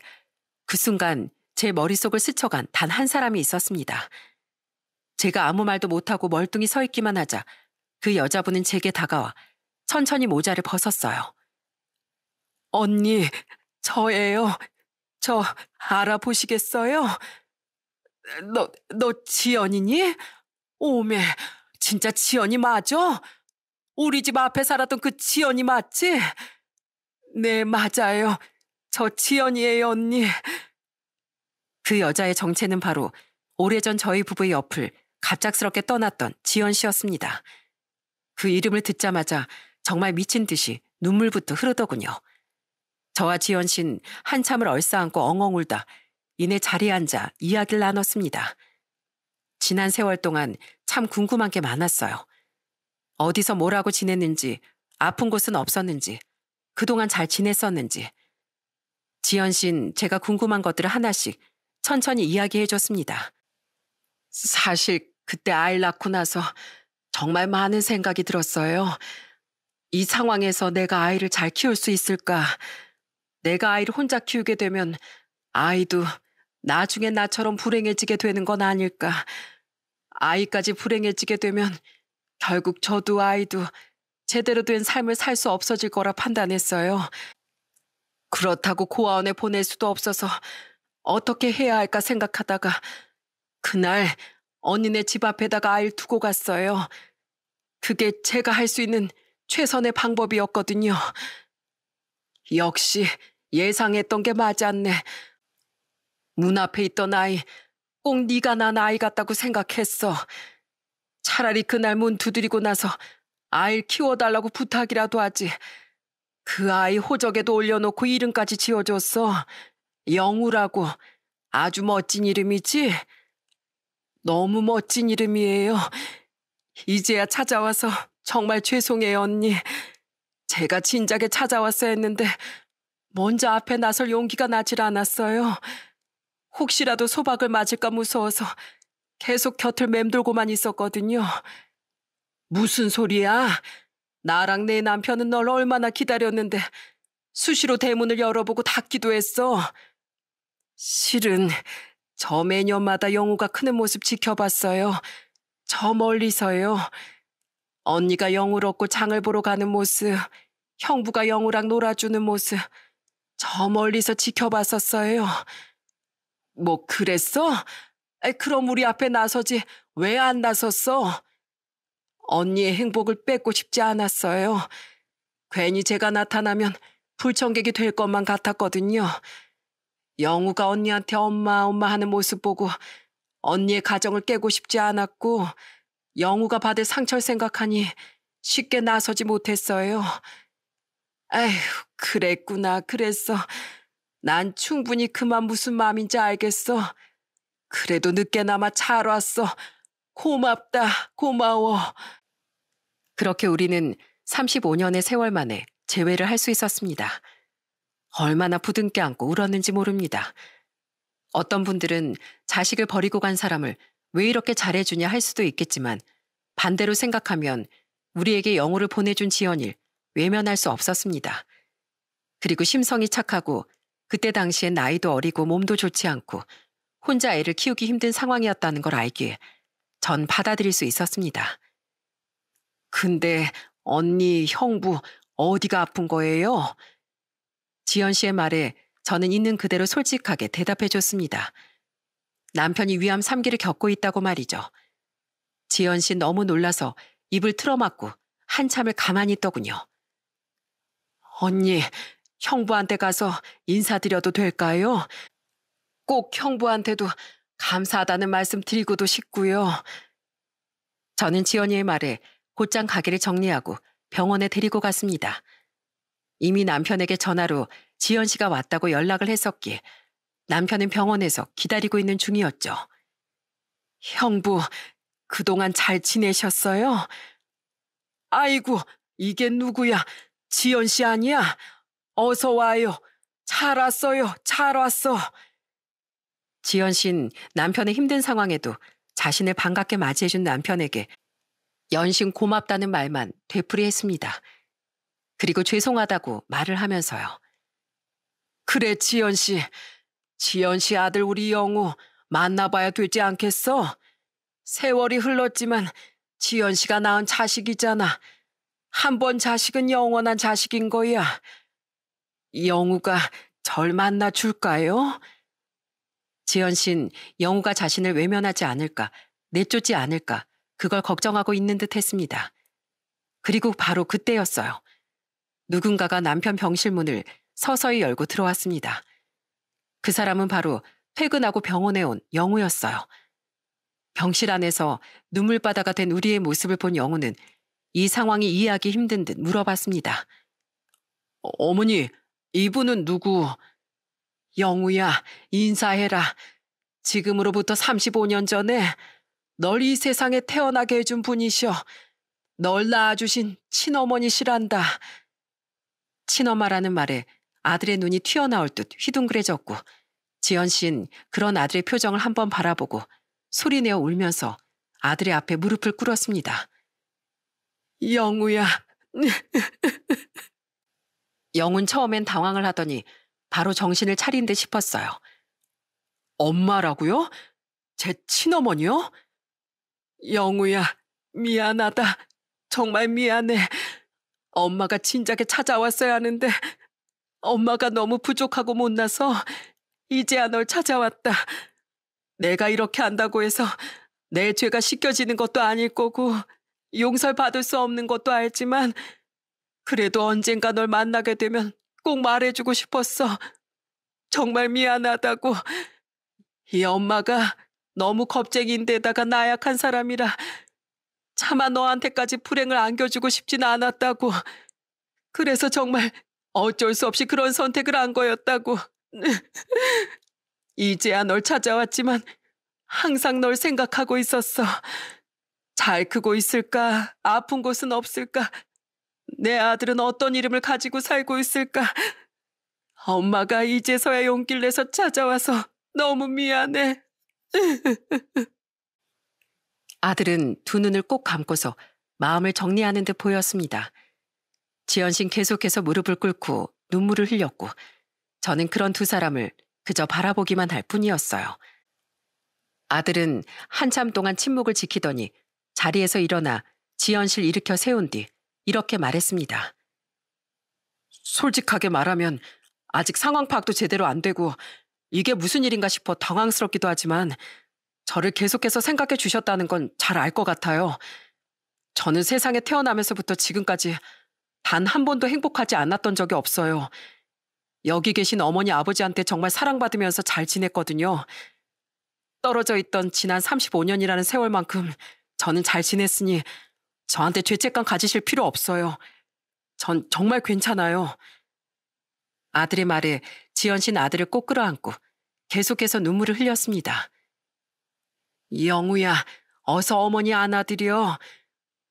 그 순간 제 머릿속을 스쳐간 단 한 사람이 있었습니다. 제가 아무 말도 못하고 멀뚱히 서 있기만 하자 그 여자분은 제게 다가와 천천히 모자를 벗었어요. 언니, 저예요. 저 알아보시겠어요? 너 지연이니? 오메, 진짜 지연이 맞아? 우리 집 앞에 살았던 그 지연이 맞지? 네, 맞아요. 저 지연이에요, 언니. 그 여자의 정체는 바로 오래전 저희 부부의 옆을 갑작스럽게 떠났던 지연 씨였습니다. 그 이름을 듣자마자 정말 미친 듯이 눈물부터 흐르더군요. 저와 지연 씨는 한참을 얼싸안고 엉엉 울다 이내 자리에 앉아 이야기를 나눴습니다. 지난 세월 동안 참 궁금한 게 많았어요. 어디서 뭐라고 지냈는지, 아픈 곳은 없었는지, 그동안 잘 지냈었는지. 지연 씨는 제가 궁금한 것들을 하나씩 천천히 이야기해 줬습니다. 사실 그때 아이를 낳고 나서 정말 많은 생각이 들었어요. 이 상황에서 내가 아이를 잘 키울 수 있을까? 내가 아이를 혼자 키우게 되면 아이도 나중에 나처럼 불행해지게 되는 건 아닐까? 아이까지 불행해지게 되면 결국 저도 아이도 제대로 된 삶을 살 수 없어질 거라 판단했어요. 그렇다고 고아원에 보낼 수도 없어서 어떻게 해야 할까 생각하다가 그날 언니네 집 앞에다가 아이를 두고 갔어요. 그게 제가 할 수 있는 최선의 방법이었거든요. 역시 예상했던 게 맞았네. 문 앞에 있던 아이, 꼭 네가 낳은 아이 같다고 생각했어. 차라리 그날 문 두드리고 나서 아이를 키워달라고 부탁이라도 하지. 그 아이 호적에도 올려놓고 이름까지 지어줬어. 영우라고. 아주 멋진 이름이지? 너무 멋진 이름이에요. 이제야 찾아와서 정말 죄송해요, 언니. 제가 진작에 찾아왔어야 했는데 먼저 앞에 나설 용기가 나질 않았어요. 혹시라도 소박을 맞을까 무서워서 계속 곁을 맴돌고만 있었거든요. 무슨 소리야? 나랑 내 남편은 널 얼마나 기다렸는데 수시로 대문을 열어보고 닫기도 했어. 실은 저 매년마다 영우가 크는 모습 지켜봤어요. 저 멀리서요. 언니가 영우를 얻고 장을 보러 가는 모습, 형부가 영우랑 놀아주는 모습, 저 멀리서 지켜봤었어요. 뭐 그랬어? 그럼 우리 앞에 나서지 왜 안 나섰어? 언니의 행복을 뺏고 싶지 않았어요. 괜히 제가 나타나면 불청객이 될 것만 같았거든요. 영우가 언니한테 엄마 엄마 하는 모습 보고 언니의 가정을 깨고 싶지 않았고 영우가 받을 상처를 생각하니 쉽게 나서지 못했어요. 에휴, 그랬구나, 그랬어. 난 충분히 그만 무슨 마음인지 알겠어. 그래도 늦게나마 잘 왔어. 고맙다, 고마워. 그렇게 우리는 35년의 세월 만에 재회를 할 수 있었습니다. 얼마나 부둥켜 안고 울었는지 모릅니다. 어떤 분들은 자식을 버리고 간 사람을 왜 이렇게 잘해주냐 할 수도 있겠지만 반대로 생각하면 우리에게 영우를 보내준 지연일 외면할 수 없었습니다. 그리고 심성이 착하고 그때 당시엔 나이도 어리고 몸도 좋지 않고 혼자 애를 키우기 힘든 상황이었다는 걸 알기에 전 받아들일 수 있었습니다. 근데 언니, 형부 어디가 아픈 거예요? 지연 씨의 말에 저는 있는 그대로 솔직하게 대답해 줬습니다. 남편이 위암 3기를 겪고 있다고 말이죠. 지연 씨 너무 놀라서 입을 틀어막고 한참을 가만히 있더군요. 언니, 형부한테 가서 인사드려도 될까요? 꼭 형부한테도 감사하다는 말씀 드리고도 싶고요. 저는 지연이의 말에 곧장 가게를 정리하고 병원에 데리고 갔습니다. 이미 남편에게 전화로 지연 씨가 왔다고 연락을 했었기에 남편은 병원에서 기다리고 있는 중이었죠. 형부, 그동안 잘 지내셨어요? 아이고, 이게 누구야? 지연 씨 아니야? 어서 와요. 잘 왔어요. 잘 왔어. 지연 씨는 남편의 힘든 상황에도 자신을 반갑게 맞이해준 남편에게 연신 고맙다는 말만 되풀이했습니다. 그리고 죄송하다고 말을 하면서요. 그래, 지연 씨. 지연 씨 아들 우리 영우 만나봐야 되지 않겠어? 세월이 흘렀지만 지연 씨가 낳은 자식이잖아. 한 번 자식은 영원한 자식인 거야. 영우가 절 만나 줄까요? 지연 씨는 영우가 자신을 외면하지 않을까, 내쫓지 않을까, 그걸 걱정하고 있는 듯 했습니다. 그리고 바로 그때였어요. 누군가가 남편 병실 문을 서서히 열고 들어왔습니다. 그 사람은 바로 퇴근하고 병원에 온 영우였어요. 병실 안에서 눈물바다가 된 우리의 모습을 본 영우는 이 상황이 이해하기 힘든 듯 물어봤습니다. 어머니, 이분은 누구? 영우야, 인사해라. 지금으로부터 35년 전에 널 이 세상에 태어나게 해준 분이셔. 널 낳아주신 친어머니시란다. 친엄마라는 말에 아들의 눈이 튀어나올 듯 휘둥그레졌고 지연 씨는 그런 아들의 표정을 한번 바라보고 소리내어 울면서 아들의 앞에 무릎을 꿇었습니다. 영우야. 영우는 처음엔 당황을 하더니 바로 정신을 차린 듯 싶었어요. 엄마라고요? 제 친어머니요? 영우야, 미안하다. 정말 미안해. 엄마가 진작에 찾아왔어야 하는데 엄마가 너무 부족하고 못나서 이제야 널 찾아왔다. 내가 이렇게 한다고 해서 내 죄가 씻겨지는 것도 아닐 거고 용서를 받을 수 없는 것도 알지만 그래도 언젠가 널 만나게 되면 꼭 말해주고 싶었어. 정말 미안하다고. 이 엄마가 너무 겁쟁인데다가 나약한 사람이라 차마 너한테까지 불행을 안겨주고 싶진 않았다고. 그래서 정말 어쩔 수 없이 그런 선택을 한 거였다고. 이제야 널 찾아왔지만 항상 널 생각하고 있었어. 잘 크고 있을까? 아픈 곳은 없을까? 내 아들은 어떤 이름을 가지고 살고 있을까? 엄마가 이제서야 용기를 내서 찾아와서 너무 미안해. 아들은 두 눈을 꼭 감고서 마음을 정리하는 듯 보였습니다. 지연 씨는 계속해서 무릎을 꿇고 눈물을 흘렸고 저는 그런 두 사람을 그저 바라보기만 할 뿐이었어요. 아들은 한참 동안 침묵을 지키더니 자리에서 일어나 지연 씨를 일으켜 세운 뒤 이렇게 말했습니다. 솔직하게 말하면 아직 상황 파악도 제대로 안 되고 이게 무슨 일인가 싶어 당황스럽기도 하지만 저를 계속해서 생각해 주셨다는 건 잘 알 것 같아요. 저는 세상에 태어나면서부터 지금까지 단 한 번도 행복하지 않았던 적이 없어요. 여기 계신 어머니 아버지한테 정말 사랑받으면서 잘 지냈거든요. 떨어져 있던 지난 35년이라는 세월만큼 저는 잘 지냈으니 저한테 죄책감 가지실 필요 없어요. 전 정말 괜찮아요. 아들의 말에 지연 씨는 아들을 꼭 끌어안고 계속해서 눈물을 흘렸습니다. 영우야, 어서 어머니 안아드려.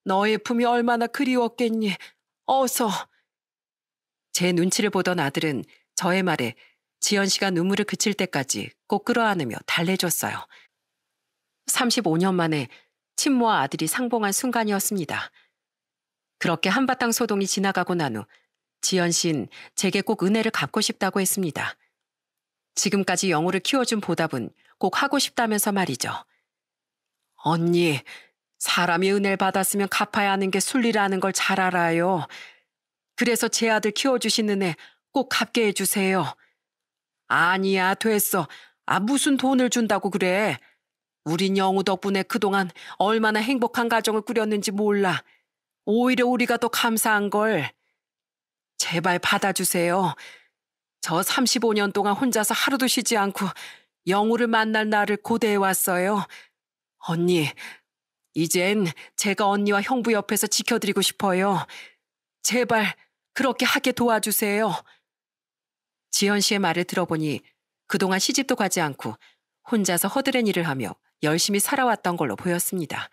너의 품이 얼마나 그리웠겠니. 어서. 제 눈치를 보던 아들은 저의 말에 지연 씨가 눈물을 그칠 때까지 꼭 끌어안으며 달래줬어요. 35년 만에 친모와 아들이 상봉한 순간이었습니다. 그렇게 한바탕 소동이 지나가고 난 후 지연 씨는 제게 꼭 은혜를 갚고 싶다고 했습니다. 지금까지 영우를 키워준 보답은 꼭 하고 싶다면서 말이죠. 언니, 사람이 은혜를 받았으면 갚아야 하는 게 순리라는 걸 잘 알아요. 그래서 제 아들 키워주신 은혜 꼭 갚게 해주세요. 아니야, 됐어. 무슨 돈을 준다고 그래. 우린 영우 덕분에 그동안 얼마나 행복한 가정을 꾸렸는지 몰라. 오히려 우리가 더 감사한 걸. 제발 받아주세요. 저 35년 동안 혼자서 하루도 쉬지 않고 영우를 만날 날을 고대해왔어요. 언니, 이젠 제가 언니와 형부 옆에서 지켜드리고 싶어요. 제발 그렇게 하게 도와주세요. 지연 씨의 말을 들어보니 그동안 시집도 가지 않고 혼자서 허드렛 일을 하며 열심히 살아왔던 걸로 보였습니다.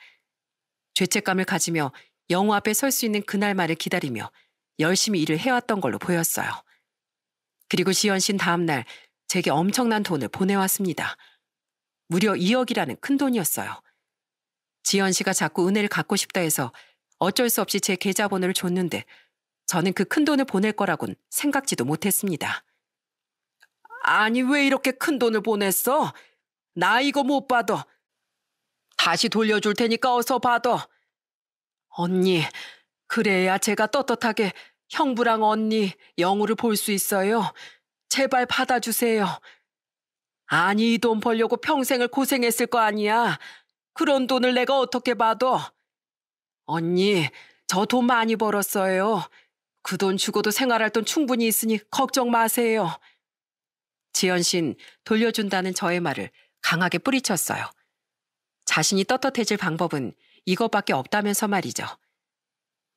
죄책감을 가지며 영우 앞에 설 수 있는 그날만을 기다리며 열심히 일을 해왔던 걸로 보였어요. 그리고 지연 씨는 다음 날 제게 엄청난 돈을 보내왔습니다. 무려 2억이라는 큰 돈이었어요. 지연 씨가 자꾸 은혜를 갚고 싶다 해서 어쩔 수 없이 제 계좌번호를 줬는데 저는 그 큰 돈을 보낼 거라곤 생각지도 못했습니다. 아니, 왜 이렇게 큰 돈을 보냈어? 나 이거 못 받아. 다시 돌려줄 테니까 어서 받아. 언니, 그래야 제가 떳떳하게 형부랑 언니, 영우를 볼 수 있어요. 제발 받아주세요. 아니, 이 돈 벌려고 평생을 고생했을 거 아니야. 그런 돈을 내가 어떻게 받아? 언니, 저 돈 많이 벌었어요. 그 돈 주고도 생활할 돈 충분히 있으니 걱정 마세요. 지연 씨는 돌려준다는 저의 말을 강하게 뿌리쳤어요. 자신이 떳떳해질 방법은 이것밖에 없다면서 말이죠.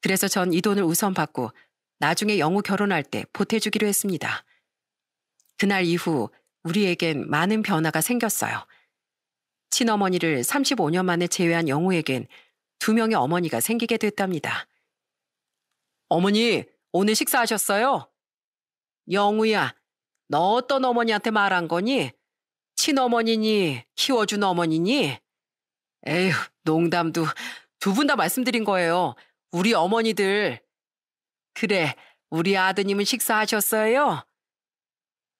그래서 전 이 돈을 우선 받고 나중에 영우 결혼할 때 보태주기로 했습니다. 그날 이후 우리에겐 많은 변화가 생겼어요. 친어머니를 35년 만에 제외한 영우에겐 2명의 어머니가 생기게 됐답니다. 어머니, 오늘 식사하셨어요? 영우야, 너 어떤 어머니한테 말한 거니? 친어머니니, 키워준 어머니니? 에휴, 농담도 두 분 다 말씀드린 거예요. 우리 어머니들. 그래, 우리 아드님은 식사하셨어요?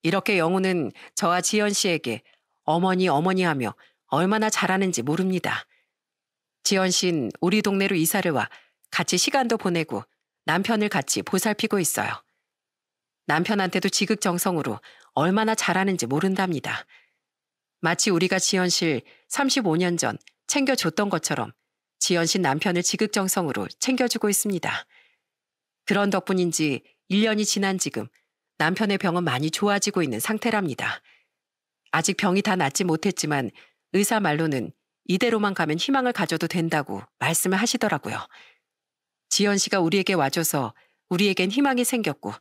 이렇게 영우는 저와 지연 씨에게 어머니 어머니 하며 얼마나 잘하는지 모릅니다. 지연 씨는 우리 동네로 이사를 와 같이 시간도 보내고 남편을 같이 보살피고 있어요. 남편한테도 지극정성으로 얼마나 잘하는지 모른답니다. 마치 우리가 지연 씨를 35년 전 챙겨줬던 것처럼 지연 씨 남편을 지극정성으로 챙겨주고 있습니다. 그런 덕분인지 1년이 지난 지금 남편의 병은 많이 좋아지고 있는 상태랍니다. 아직 병이 다 낫지 못했지만 의사 말로는 이대로만 가면 희망을 가져도 된다고 말씀을 하시더라고요. 지연 씨가 우리에게 와줘서 우리에겐 희망이 생겼고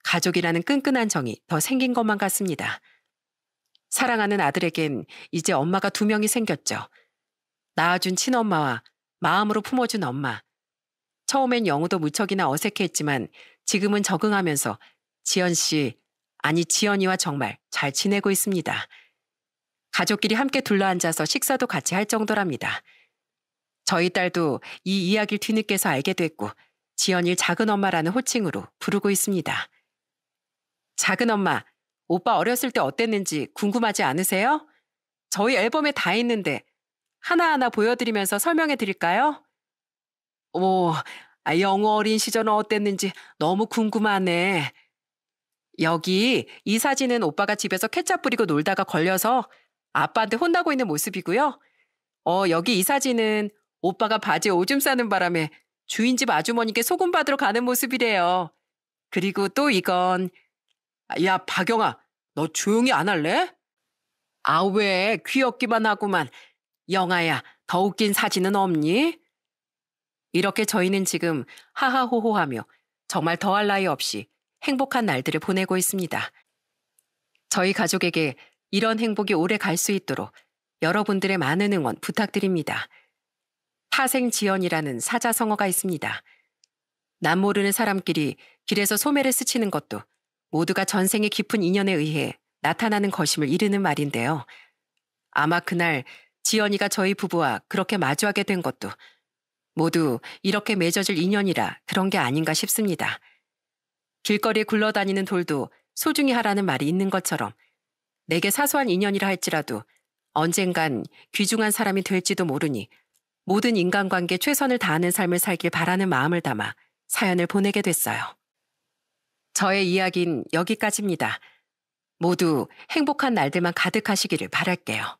가족이라는 끈끈한 정이 더 생긴 것만 같습니다. 사랑하는 아들에겐 이제 엄마가 2명이 생겼죠. 낳아준 친엄마와 마음으로 품어준 엄마. 처음엔 영우도 무척이나 어색했지만 지금은 적응하면서 지연 씨, 아니 지연이와 정말 잘 지내고 있습니다. 가족끼리 함께 둘러앉아서 식사도 같이 할 정도랍니다. 저희 딸도 이 이야기를 뒤늦게서 알게 됐고 지연이를 작은 엄마라는 호칭으로 부르고 있습니다. 작은 엄마, 오빠 어렸을 때 어땠는지 궁금하지 않으세요? 저희 앨범에 다 있는데 하나하나 보여드리면서 설명해 드릴까요? 오, 영우 어린 시절은 어땠는지 너무 궁금하네. 여기 이 사진은 오빠가 집에서 케첩 뿌리고 놀다가 걸려서 아빠한테 혼나고 있는 모습이고요. 여기 이 사진은 오빠가 바지에 오줌 싸는 바람에 주인집 아주머니께 소금 받으러 가는 모습이래요. 그리고 또 이건 야, 박영아, 너 조용히 안 할래? 아, 왜 귀엽기만 하구만. 영아야, 더 웃긴 사진은 없니? 이렇게 저희는 지금 하하호호하며 정말 더할 나위 없이 행복한 날들을 보내고 있습니다. 저희 가족에게 이런 행복이 오래 갈 수 있도록 여러분들의 많은 응원 부탁드립니다. 타생지연이라는 사자성어가 있습니다. 남 모르는 사람끼리 길에서 소매를 스치는 것도 모두가 전생의 깊은 인연에 의해 나타나는 것임을 이르는 말인데요. 아마 그날 지연이가 저희 부부와 그렇게 마주하게 된 것도 모두 이렇게 맺어질 인연이라 그런 게 아닌가 싶습니다. 길거리에 굴러다니는 돌도 소중히 하라는 말이 있는 것처럼 내게 사소한 인연이라 할지라도 언젠간 귀중한 사람이 될지도 모르니 모든 인간관계에 최선을 다하는 삶을 살길 바라는 마음을 담아 사연을 보내게 됐어요. 저의 이야기는 여기까지입니다. 모두 행복한 날들만 가득하시기를 바랄게요.